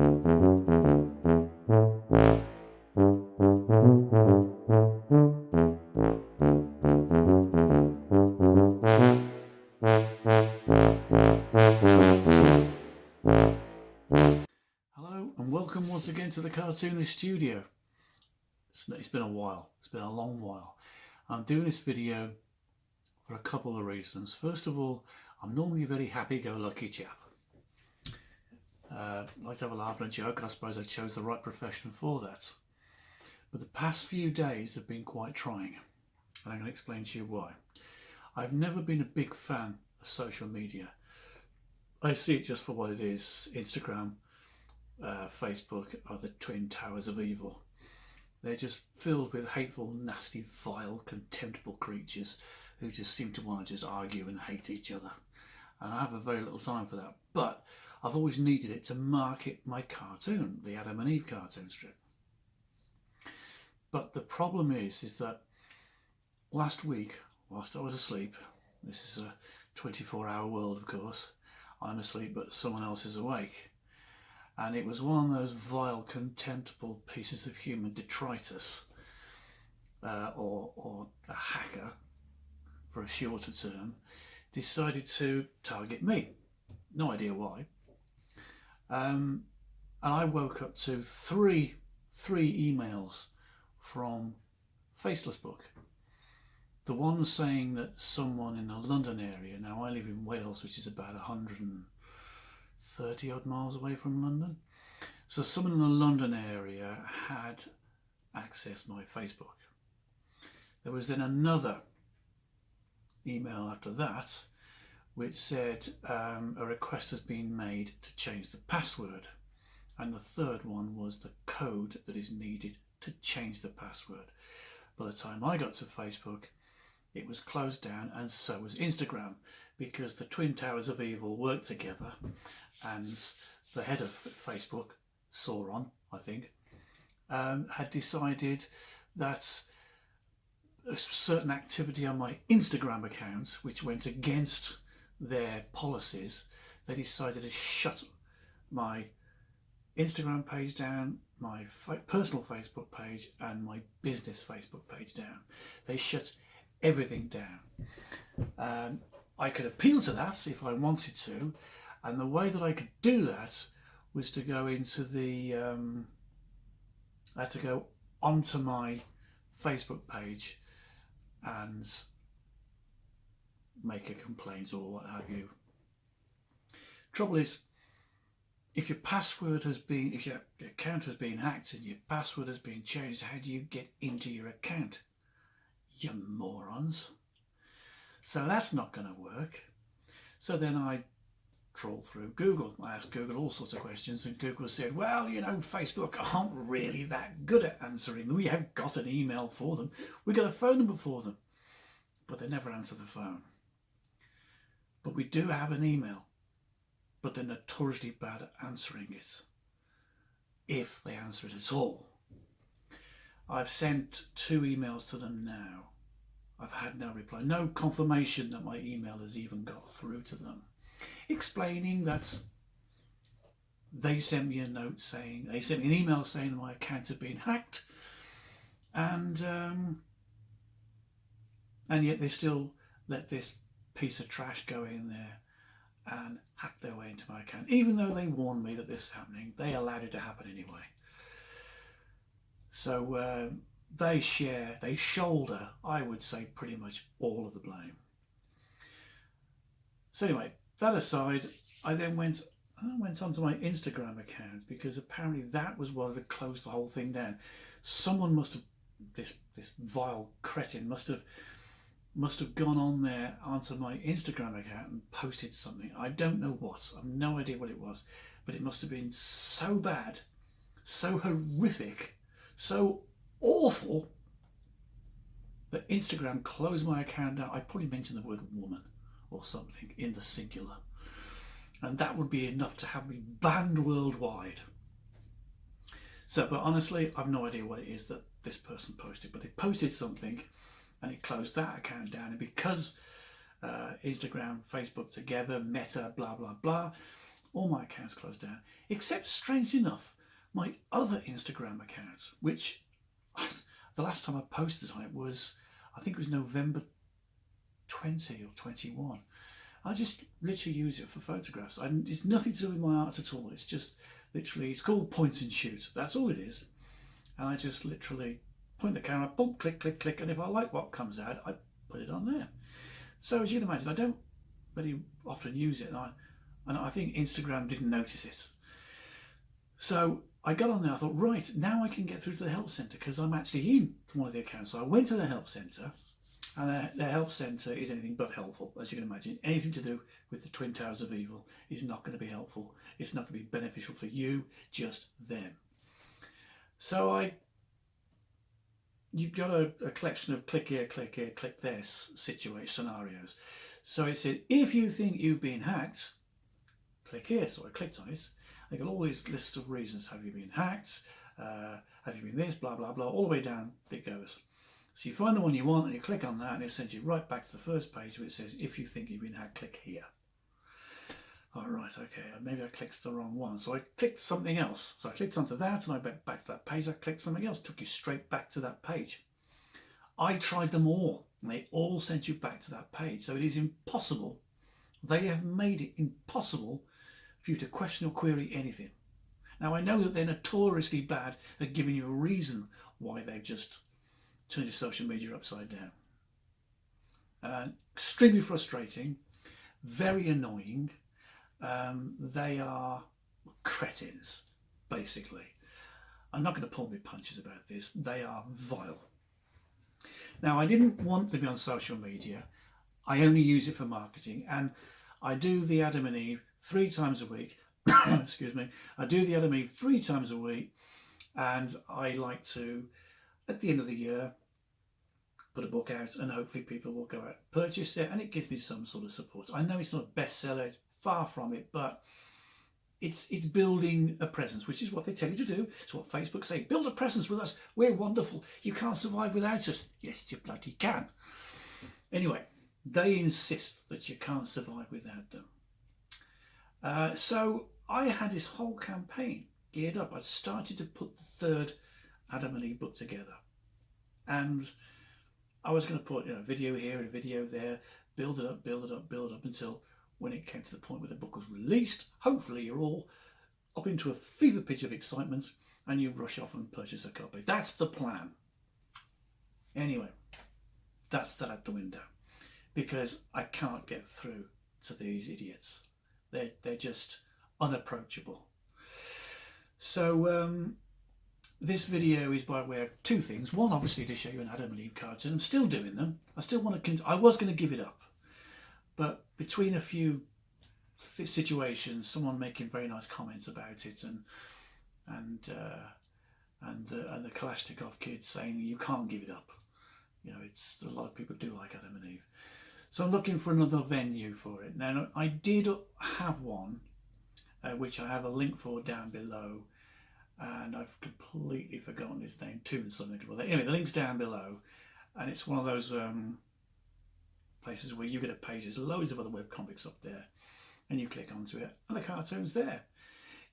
Hello and welcome once again to the Cartoonist Studio. It's been a while, it's been a long while. I'm doing this video for a couple of reasons. First of all, I'm normally a very happy-go-lucky chap. I like to have a laugh and a joke. I suppose I chose the right profession for that. But the past few days have been quite trying, and I'm going to explain to you why. I've never been a big fan of social media. I see it just for what it is. Instagram, Facebook are the twin towers of evil. They're just filled with hateful, nasty, vile, contemptible creatures who just seem to want to just argue and hate each other. And I have a very little time for that. But I've always needed it to market my cartoon, the Adam and Eve cartoon strip. But the problem is that last week, whilst I was asleep, this is a 24-hour world, of course, I'm asleep but someone else is awake. And it was one of those vile, contemptible pieces of human detritus, or a hacker, for a shorter term, decided to target me. No idea why. And I woke up to three emails from Faceless Book. The one saying that someone in the London area, now I live in Wales, which is about 130 odd miles away from London. So someone in the London area had accessed my Facebook. There was then another email after that which said a request has been made to change the password. And the third one was the code that is needed to change the password. By the time I got to Facebook, it was closed down, and so was Instagram, because the twin towers of evil work together, and the head of Facebook, Sauron, I think, had decided that a certain activity on my Instagram account, which went against their policies, they decided to shut my Instagram page down, my personal Facebook page, and my business Facebook page down. They shut everything down. I could appeal to that if I wanted to, and the way that I could do that was to go into the I had to go onto my Facebook page and make a complaint or what have you. Trouble is, if your password has been, if your account has been hacked and your password has been changed, how do you get into your account? You morons. So that's not going to work. So then I trawled through Google. I asked Google all sorts of questions, and Google said, well, you know, Facebook aren't really that good at answering them. We have got an email for them. We've got a phone number for them. But they never answer the phone. But we do have an email. But they're notoriously bad at answering it, if they answer it at all. I've sent 2 emails to them now. I've had no reply, no confirmation that my email has even got through to them, explaining that they sent me a note saying, they sent me an email saying my account had been hacked, and yet they still let this piece of trash go in there and hack their way into my account. Even though they warned me that this is happening, they allowed it to happen anyway. So they shoulder, I would say, pretty much all of the blame. So anyway, that aside, I then went onto my Instagram account, because apparently that was what had closed the whole thing down. Someone must have, this vile cretin must have gone on there onto my Instagram account and posted something. I don't know what. I've no idea what it was, but it must have been so bad, so horrific, so awful that Instagram closed my account down. I probably mentioned the word woman or something in the singular, and that would be enough to have me banned worldwide. So, but honestly, I've no idea what it is that this person posted, but they posted something and it closed that account down. And because Instagram, Facebook together, Meta, blah, blah, blah, all my accounts closed down, except, strangely enough, my other Instagram account, which the last time I posted on it was, I think it was November 20 or 21. I just literally use it for photographs. It's nothing to do with my art at all. It's just literally, it's called point and shoot. That's all it is. And I just literally point the camera, boom, click, click, click. And if I like what comes out, I put it on there. So as you can imagine, I don't very often use it. And I think Instagram didn't notice it. So I got on there, I thought, right, now I can get through to the help centre because I'm actually in one of the accounts. So I went to the help centre, and the help centre is anything but helpful, as you can imagine. Anything to do with the Twin Towers of Evil is not going to be helpful. It's not going to be beneficial for you, just them. So you've got a collection of click here, click there situation scenarios. So it said, if you think you've been hacked, click here. So I clicked on it. I got all these lists of reasons. Have you been hacked? Have you been this? Blah, blah, blah. All the way down it goes. So you find the one you want and you click on that and it sends you right back to the first page where it says, if you think you've been hacked, click here. All right, okay, maybe I clicked the wrong one. So I clicked something else. So I clicked onto that and I went back to that page. I clicked something else, took you straight back to that page. I tried them all and they all sent you back to that page. So it is impossible. They have made it impossible for you to question or query anything. Now I know that they're notoriously bad at giving you a reason why they've just turned your social media upside down. Extremely frustrating, very annoying. They are cretins, basically. I'm not going to pull my punches about this. They are vile. Now, I didn't want to be on social media. I only use it for marketing, and I do the Adam and Eve 3 times a week. Excuse me. I do the Adam and Eve 3 times a week, and I like to, at the end of the year, put a book out, and hopefully people will go out and purchase it, and it gives me some sort of support. I know it's not a bestseller, it's far from it, but it's building a presence, which is what they tell you to do. It's what Facebook say. Build a presence with us. We're wonderful. You can't survive without us. Yes, you bloody can. Anyway, they insist that you can't survive without them. So I had this whole campaign geared up. I started to put the 3rd Adam and Eve book together, and I was going to put a video here and a video there, build it up until when it came to the point where the book was released. Hopefully you're all up into a fever pitch of excitement and you rush off and purchase a copy. That's the plan. Anyway, that's that out the window because I can't get through to these idiots. They're just unapproachable. So this video is by way of 2 things. One, obviously, to show you an Adam and Eve cartoon. I'm still doing them. I still want to. I was going to give it up, but between a few situations, someone making very nice comments about it, and the Kalashnikov kids saying you can't give it up. It's a lot of people do like Adam and Eve. So I'm looking for another venue for it. Now I did have one, which I have a link for down below. And I've completely forgotten his name, Toon something. Anyway, the link's down below, and it's one of those places where you get a page. There's loads of other webcomics up there, and you click onto it, and the cartoon's there.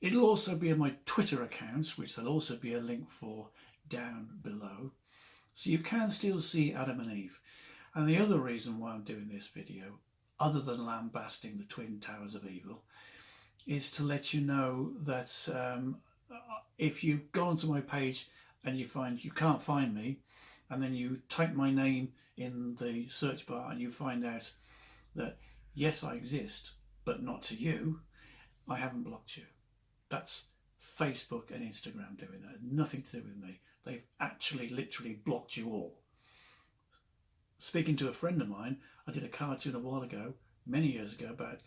It'll also be on my Twitter account, which there'll also be a link for down below, so you can still see Adam and Eve. And the other reason why I'm doing this video, other than lambasting the Twin Towers of Evil, is to let you know that if you go onto my page and you find you can't find me, and then you type my name in the search bar and you find out that yes, I exist, but not to you, I haven't blocked you. That's Facebook and Instagram doing that. Nothing to do with me. They've actually literally blocked you all. Speaking to a friend of mine, I did a cartoon a while ago, many years ago, about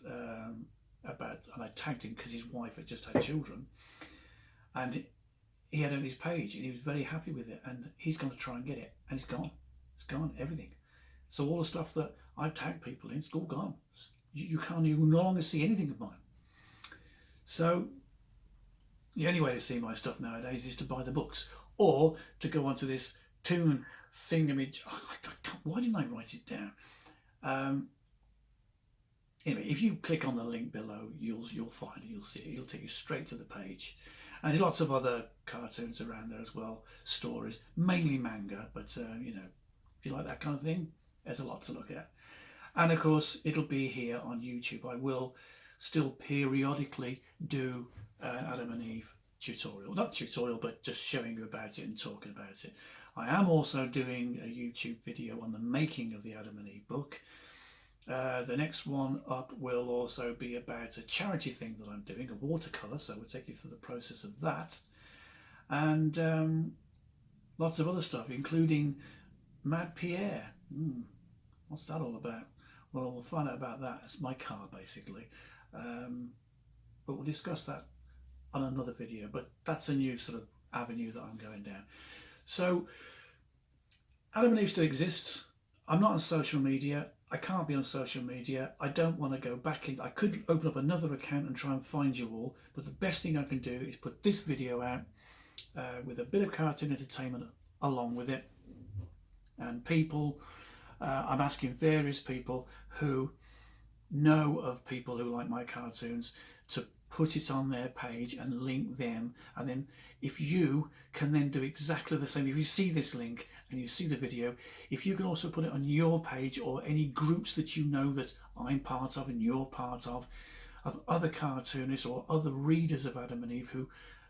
and I tagged him because his wife had just had children. And he had it on his page and he was very happy with it, and he's going to try and get it, and it's gone. It's gone, everything. So all the stuff that I've tagged people in, it's all gone. You no longer see anything of mine. So the only way to see my stuff nowadays is to buy the books or to go onto this Toon thingamage. Why didn't I write it down? anyway, if you click on the link below, you'll find it, you'll see it, it'll take you straight to the page. And there's lots of other cartoons around there as well, stories, mainly manga, but you know, if you like that kind of thing, there's a lot to look at. And of course, it'll be here on YouTube. I will still periodically do an Adam and Eve tutorial, not tutorial, but just showing you about it and talking about it. I am also doing a YouTube video on the making of the Adam and Eve book. The next one up will also be about a charity thing that I'm doing, a watercolour, so we'll take you through the process of that. And lots of other stuff, including Mad Pierre. What's that all about? Well, we'll find out about that. It's my car, basically. But we'll discuss that on another video, but that's a new sort of avenue that I'm going down. So, Adam and Eve still exists. I'm not on social media. I can't be on social media. I don't want to go back in. I could open up another account and try and find you all, but the best thing I can do is put this video out with a bit of cartoon entertainment along with it. And people, I'm asking various people who know of people who like my cartoons to put it on their page and link them, and then if you can then do exactly the same, if you see this link and you see the video, if you can also put it on your page or any groups that you know that I'm part of and you're part of other cartoonists or other readers of Adam and Eve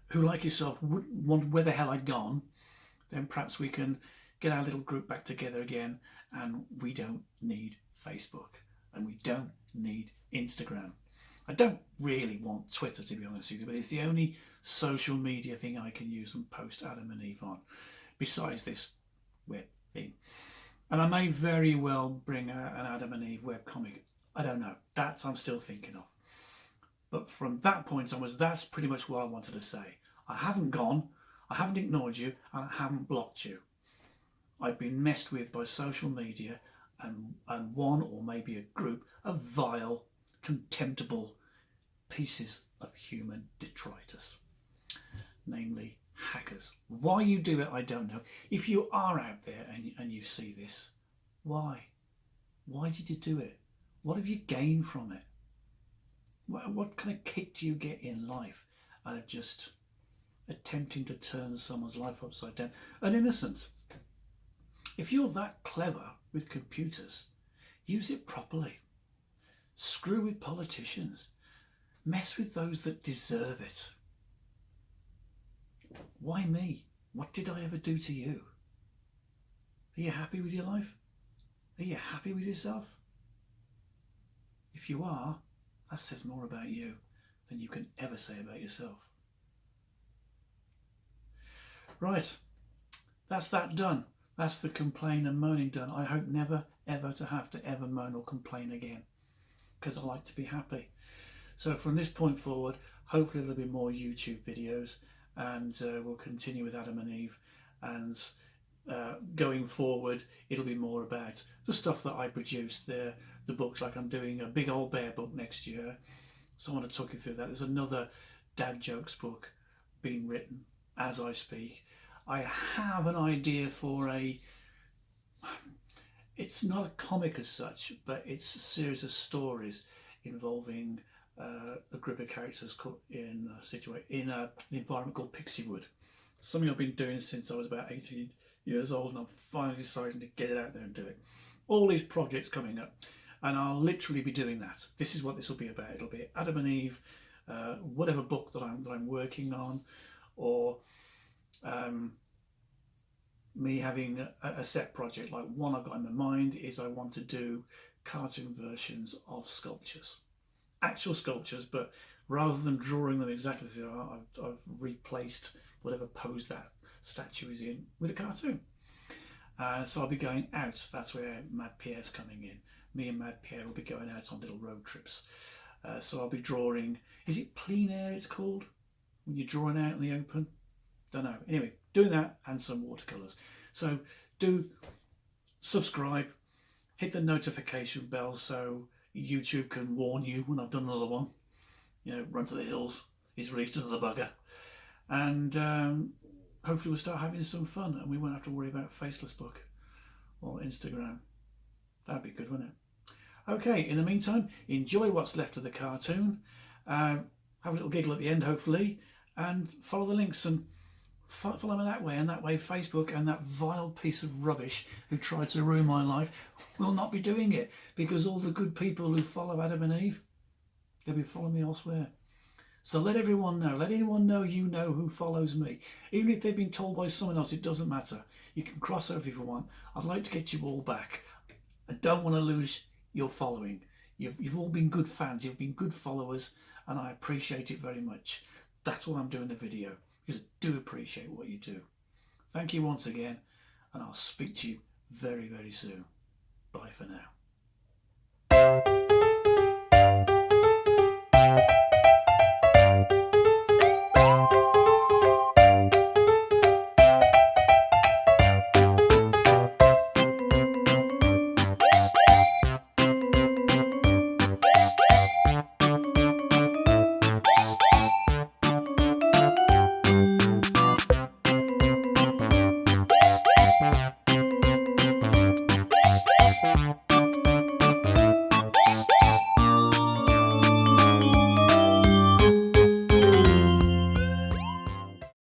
who like yourself would wonder where the hell I'd gone, then perhaps we can get our little group back together again. And we don't need Facebook and we don't need Instagram. I don't really want Twitter, to be honest with you, but it's the only social media thing I can use and post Adam and Eve on, besides this web thing. And I may very well bring out an Adam and Eve webcomic. I don't know. That I'm still thinking of. But from that point onwards, that's pretty much what I wanted to say. I haven't gone, I haven't ignored you, and I haven't blocked you. I've been messed with by social media and one or maybe a group of vile, contemptible pieces of human detritus, namely hackers. Why you do it, I don't know. If you are out there and you see this, why? Why did you do it? What have you gained from it? What kind of kick do you get in life out of just attempting to turn someone's life upside down? An innocent. If you're that clever with computers, use it properly. Screw with politicians. Mess with those that deserve it. Why me? What did I ever do to you? Are you happy with your life? Are you happy with yourself? If you are, that says more about you than you can ever say about yourself. Right, that's that done. That's the complain and moaning done. I hope never ever to have to ever moan or complain again, because I like to be happy. So from this point forward, hopefully there'll be more YouTube videos, and we'll continue with Adam and Eve, and going forward it'll be more about the stuff that I produce, the books. Like I'm doing a Big Old Bear book next year, so I want to talk you through that. There's another dad jokes book being written as I speak. I have an idea for it's not a comic as such, but it's a series of stories involving a group of characters in an environment called Pixiewood. Something I've been doing since I was about 18 years old, and I'm finally deciding to get it out there and do it. All these projects coming up, and I'll literally be doing that. This is what this will be about. It'll be Adam and Eve, whatever book that I'm working on, or me having a set project. Like one I've got in my mind is I want to do cartoon versions of sculptures, actual sculptures, but rather than drawing them exactly as they are, I've replaced whatever pose that statue is in with a cartoon. So I'll be going out. That's where Mad Pierre's coming in. Me and Mad Pierre will be going out on little road trips. So I'll be drawing, is it plein air it's called? When you're drawing out in the open? Don't know. Anyway, doing that and some watercolours. So do subscribe, hit the notification bell so YouTube can warn you when I've done another one. You know, run to the hills, he's released another bugger. And hopefully we'll start having some fun and we won't have to worry about Faceless Book or Instagram. That'd be good, wouldn't it? Okay, in the meantime, enjoy what's left of the cartoon. Have a little giggle at the end, hopefully, and follow the links and follow me that way, and that way Facebook and that vile piece of rubbish who tried to ruin my life will not be doing it, because all the good people who follow Adam and Eve, they'll be following me elsewhere. So let everyone know, let anyone know you know who follows me. Even if they've been told by someone else, it doesn't matter. You can cross over if you want. I'd like to get you all back. I don't want to lose your following. You've all been good fans, you've been good followers, and I appreciate it very much. That's why I'm doing the video, because I do appreciate what you do. Thank you once again, and I'll speak to you very, very soon. Bye for now.